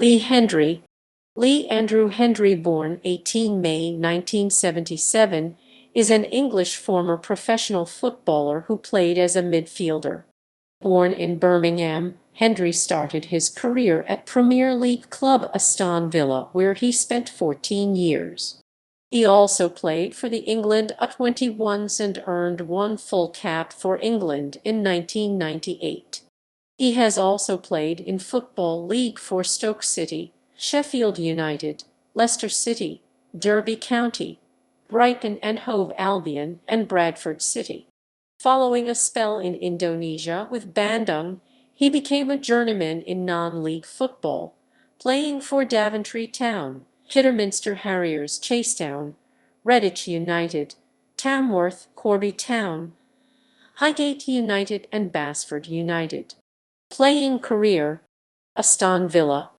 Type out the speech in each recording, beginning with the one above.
Hendrie. Andrew Hendrie, born 18 May 1977, is an English former professional footballer who played as a midfielder. Born in Birmingham, Hendrie started his career at Premier League club Aston Villa, where he spent 14 years. He also played for the England U21s and earned one full cap for England in 1998. He has also played in Football League for Stoke City, Sheffield United, Leicester City, Derby County, Brighton and Hove Albion, and Bradford City. Following a spell in Indonesia with Bandung, he became a journeyman in non-league football, playing for Daventry Town, Kidderminster Harriers, Chasetown, Redditch United, Tamworth, Corby Town, Highgate United, and Basford United. Playing career: Aston Villa.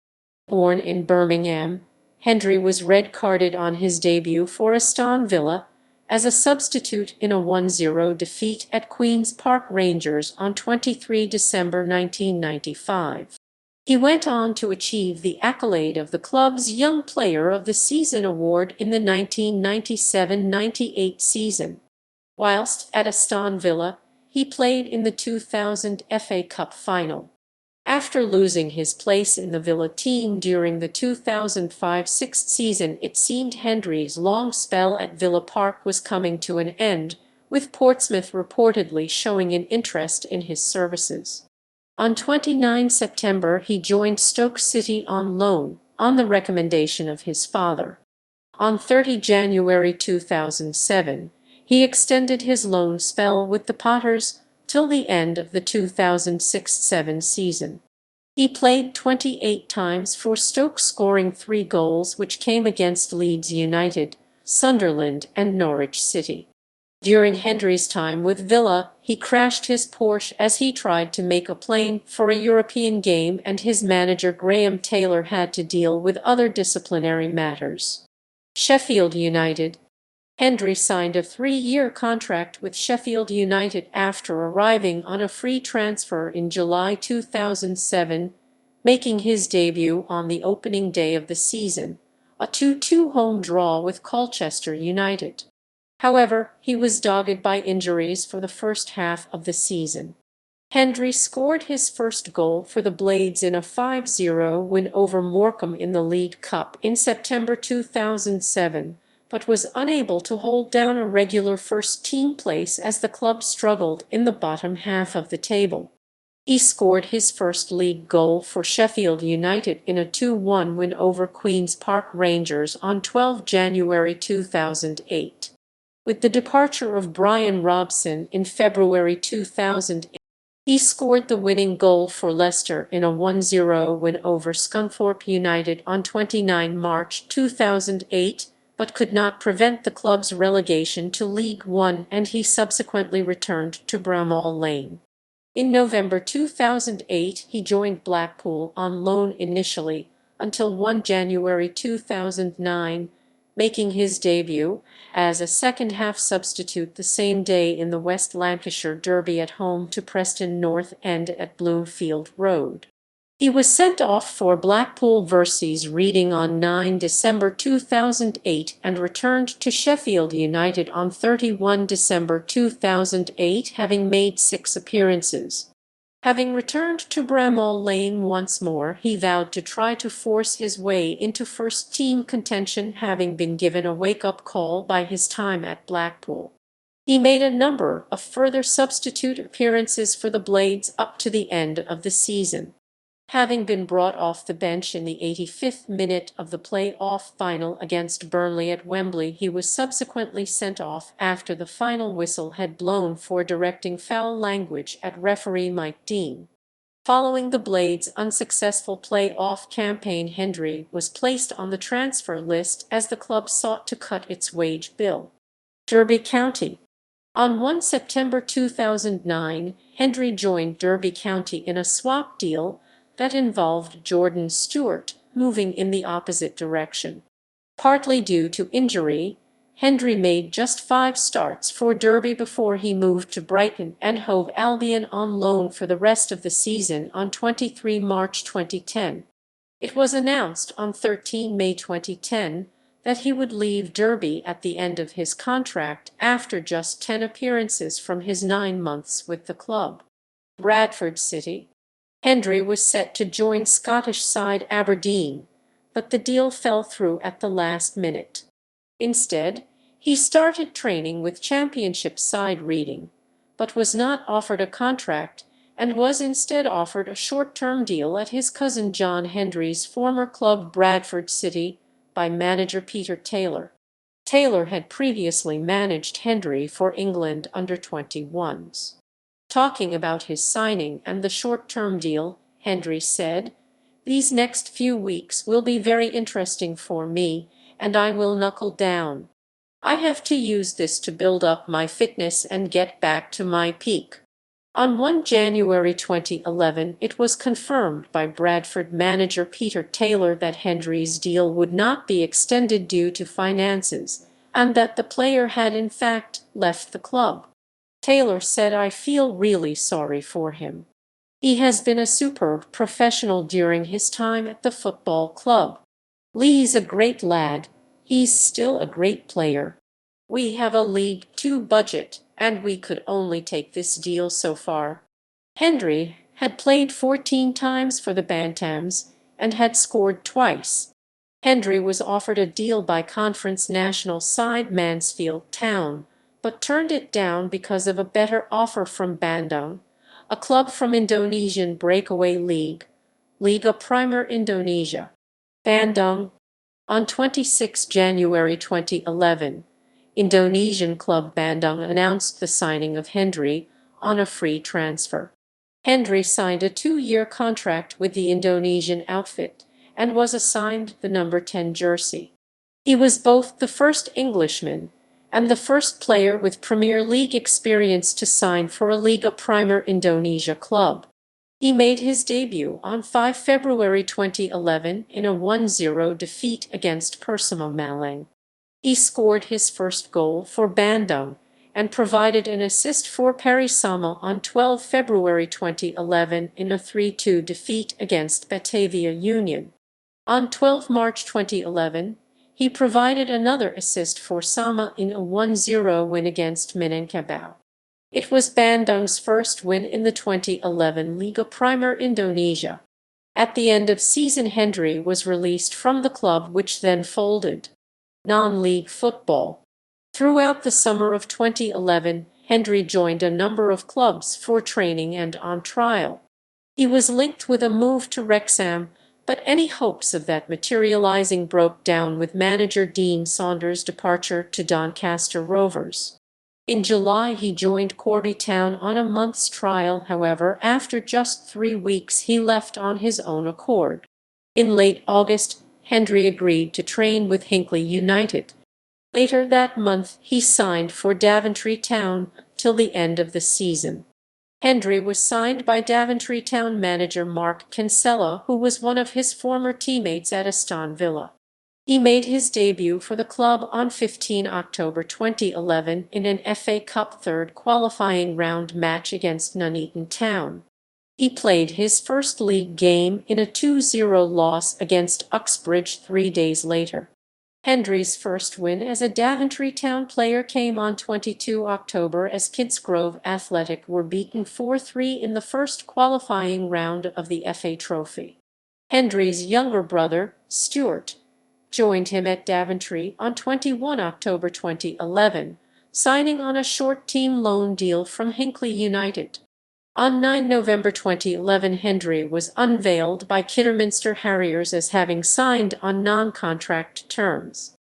Born in Birmingham, Hendrie was red-carded on his debut for Aston Villa as a substitute in a 1-0 defeat at Queen's Park Rangers on 23 December 1995. He went on to achieve the accolade of the club's Young Player of the Season award in the 1997-98 season. Whilst at Aston Villa, he played in the 2000 FA Cup final. After losing his place in the Villa team during the 2005-06 season, it seemed Hendrie's long spell at Villa Park was coming to an end, with Portsmouth reportedly showing an interest in his services. On 29 September he joined Stoke City on loan, on the recommendation of his father. On 30 January 2007, he extended his loan spell with the Potters till the end of the 2006-07 season. He played 28 times for Stoke, scoring 3 goals, which came against Leeds United, Sunderland, and Norwich City. During Hendrie's time with Villa, he crashed his Porsche as he tried to make a plane for a European game, and his manager Graham Taylor had to deal with other disciplinary matters. Sheffield United. Hendrie signed a 3-year contract with Sheffield United after arriving on a free transfer in July 2007, making his debut on the opening day of the season, a 2-2 home draw with Colchester United. However, he was dogged by injuries for the first half of the season. Hendrie scored his first goal for the Blades in a 5-0 win over Morecambe in the League Cup in September 2007, but was unable to hold down a regular first-team place as the club struggled in the bottom half of the table. He scored his first league goal for Sheffield United in a 2-1 win over Queen's Park Rangers on 12 January 2008. With the departure of Brian Robson in February 2008, he scored the winning goal for Leicester in a 1-0 win over Scunthorpe United on 29 March 2008, but could not prevent the club's relegation to League One, and he subsequently returned to Bramall Lane. In November 2008, he joined Blackpool on loan initially, until 1 January 2009, making his debut as a second-half substitute the same day in the West Lancashire Derby at home to Preston North End at Bloomfield Road. He was sent off for Blackpool versus Reading on 9 December 2008 and returned to Sheffield United on 31 December 2008, having made 6 appearances. Having returned to Bramall Lane once more, he vowed to try to force his way into first-team contention, having been given a wake-up call by his time at Blackpool. He made a number of further substitute appearances for the Blades up to the end of the season. Having been brought off the bench in the 85th minute of the play-off final against Burnley at Wembley, he was subsequently sent off after the final whistle had blown for directing foul language at referee Mike Dean. Following the Blades' unsuccessful play-off campaign, Hendrie was placed on the transfer list as the club sought to cut its wage bill. Derby County. On 1 September 2009, Hendrie joined Derby County in a swap deal that involved Jordan Stewart moving in the opposite direction. Partly due to injury, Hendrie made just 5 starts for Derby before he moved to Brighton and Hove Albion on loan for the rest of the season on 23 March 2010. It was announced on 13 May 2010 that he would leave Derby at the end of his contract after just 10 appearances from his 9 months with the club. Bradford City. Hendrie was set to join Scottish side Aberdeen, but the deal fell through at the last minute. Instead, he started training with Championship side Reading, but was not offered a contract and was instead offered a short-term deal at his cousin John Hendrie's former club Bradford City by manager Peter Taylor. Taylor had previously managed Hendrie for England under-21s. Talking about his signing and the short-term deal, Hendrie said, "These next few weeks will be very interesting for me, and I will knuckle down. I have to use this to build up my fitness and get back to my peak." On 1 January 2011, it was confirmed by Bradford manager Peter Taylor that Hendrie's deal would not be extended due to finances, and that the player had in fact left the club. Taylor said, "I feel really sorry for him. He has been a superb professional during his time at the football club. Lee's a great lad. He's still a great player. We have a League Two budget, and we could only take this deal so far." Hendrie had played 14 times for the Bantams and had scored twice. Hendrie was offered a deal by Conference National side Mansfield Town, but turned it down because of a better offer from Bandung, a club from Indonesian breakaway league, Liga Primer Indonesia. Bandung. On 26 January 2011, Indonesian club Bandung announced the signing of Hendrie on a free transfer. Hendrie signed a 2-year contract with the Indonesian outfit and was assigned the number 10 jersey. He was both the first Englishman and the first player with Premier League experience to sign for a Liga Primer Indonesia club. He made his debut on 5 February 2011 in a 1-0 defeat against Persema Malang. He scored his first goal for Bandung and provided an assist for Perisama on 12 February 2011 in a 3-2 defeat against Batavia Union. On 12 March 2011, he provided another assist for Sama in a 1-0 win against Minangkabau. It was Bandung's first win in the 2011 Liga Primer Indonesia. At the end of season, Hendrie was released from the club, which then folded. Non-league football. Throughout the summer of 2011, Hendrie joined a number of clubs for training and on trial. He was linked with a move to Wrexham, but any hopes of that materializing broke down with manager Dean Saunders' departure to Doncaster Rovers. In July, he joined Corby Town on a month's trial. However, after just 3 weeks, he left on his own accord. In late August, Hendrie agreed to train with Hinckley United. Later that month, he signed for Daventry Town till the end of the season. Hendrie was signed by Daventry Town manager Mark Kinsella, who was one of his former teammates at Aston Villa. He made his debut for the club on 15 October 2011 in an FA Cup third qualifying round match against Nuneaton Town. He played his first league game in a 2-0 loss against Uxbridge 3 days later. Hendrie's first win as a Daventry Town player came on 22 October as Kidsgrove Athletic were beaten 4-3 in the first qualifying round of the FA Trophy. Hendrie's younger brother, Stuart, joined him at Daventry on 21 October 2011, signing on a short team loan deal from Hinckley United. On 9 November 2011, Hendrie was unveiled by Kidderminster Harriers as having signed on non-contract terms.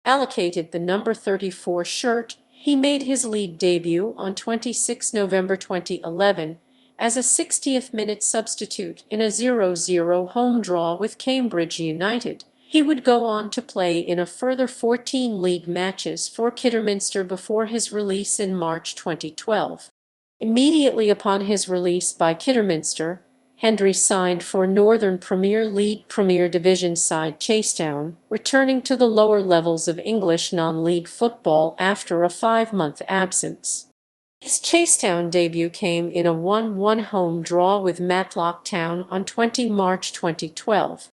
Allocated the number 34 shirt, he made his league debut on 26 November 2011 as a 60th-minute substitute in a 0-0 home draw with Cambridge United. He would go on to play in a further 14 league matches for Kidderminster before his release in March 2012. Immediately upon his release by Kidderminster, Hendrie signed for Northern Premier League Premier Division side Chasetown, returning to the lower levels of English non-league football after a 5-month absence. His Chasetown debut came in a 1-1 home draw with Matlock Town on 20 March 2012.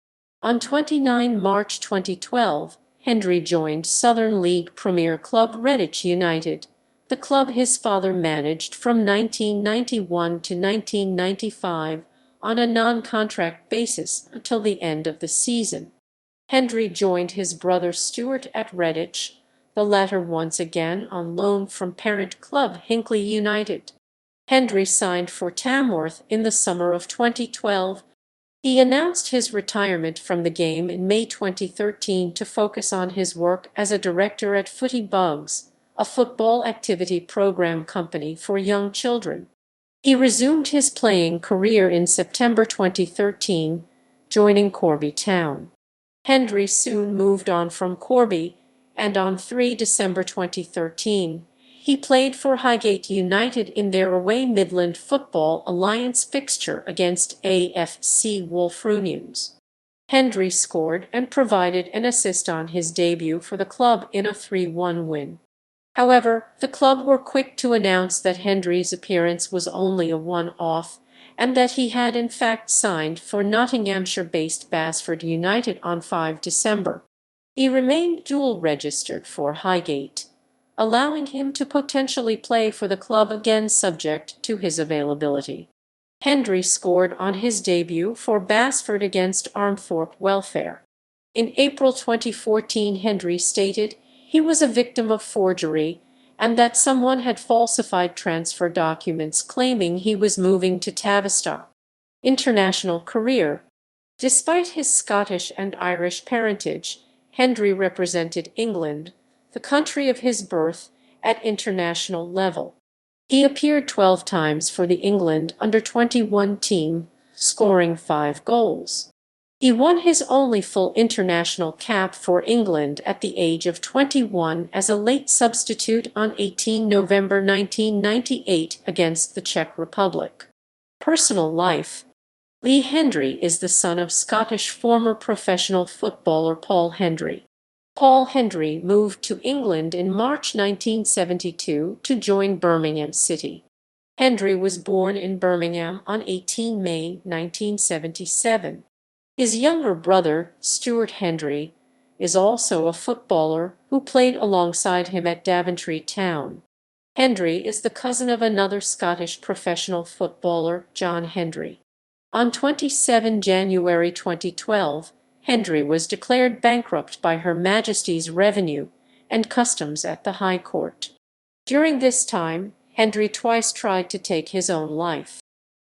On 29 March 2012, Hendrie joined Southern League Premier club Redditch United, the club his father managed from 1991 to 1995 on a non-contract basis until the end of the season. Hendrie joined his brother Stuart at Redditch, the latter once again on loan from parent club Hinckley United. Hendrie signed for Tamworth in the summer of 2012. He announced his retirement from the game in May 2013 to focus on his work as a director at Footy Bugs, a football activity program company for young children. He resumed his playing career in September 2013, joining Corby Town. Hendrie soon moved on from Corby, and on 3 December 2013, he played for Highgate United in their away Midland Football Alliance fixture against AFC Wolverhampton. Hendrie scored and provided an assist on his debut for the club in a 3-1 win. However, the club were quick to announce that Hendrie's appearance was only a one-off, and that he had in fact signed for Nottinghamshire-based Basford United on 5 December. He remained dual-registered for Highgate, allowing him to potentially play for the club again subject to his availability. Hendrie scored on his debut for Basford against Armthorpe Welfare. In April 2014, Hendrie stated he was a victim of forgery and that someone had falsified transfer documents claiming he was moving to Tavistock. International career. Despite his Scottish and Irish parentage, Hendrie represented England, the country of his birth, at international level. He appeared 12 times for the England under-21 team, scoring 5 goals. He won his only full international cap for England at the age of 21 as a late substitute on 18 November 1998 against the Czech Republic. Personal life. Lee Hendrie is the son of Scottish former professional footballer Paul Hendrie. Paul Hendrie moved to England in March 1972 to join Birmingham City. Hendrie was born in Birmingham on 18 May 1977. His younger brother, Stuart Hendrie, is also a footballer who played alongside him at Daventry Town. Hendrie is the cousin of another Scottish professional footballer, John Hendrie. On 27 January 2012, Hendrie was declared bankrupt by Her Majesty's Revenue and Customs at the High Court. During this time, Hendrie twice tried to take his own life.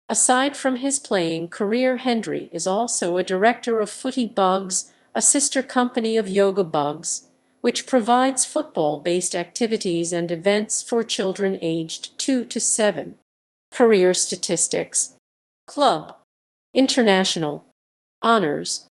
Aside from his playing career, Hendrie is also a director of Footy Bugs, a sister company of Yoga Bugs, which provides football-based activities and events for children aged 2 to 7. Career statistics. Club. International. Honours.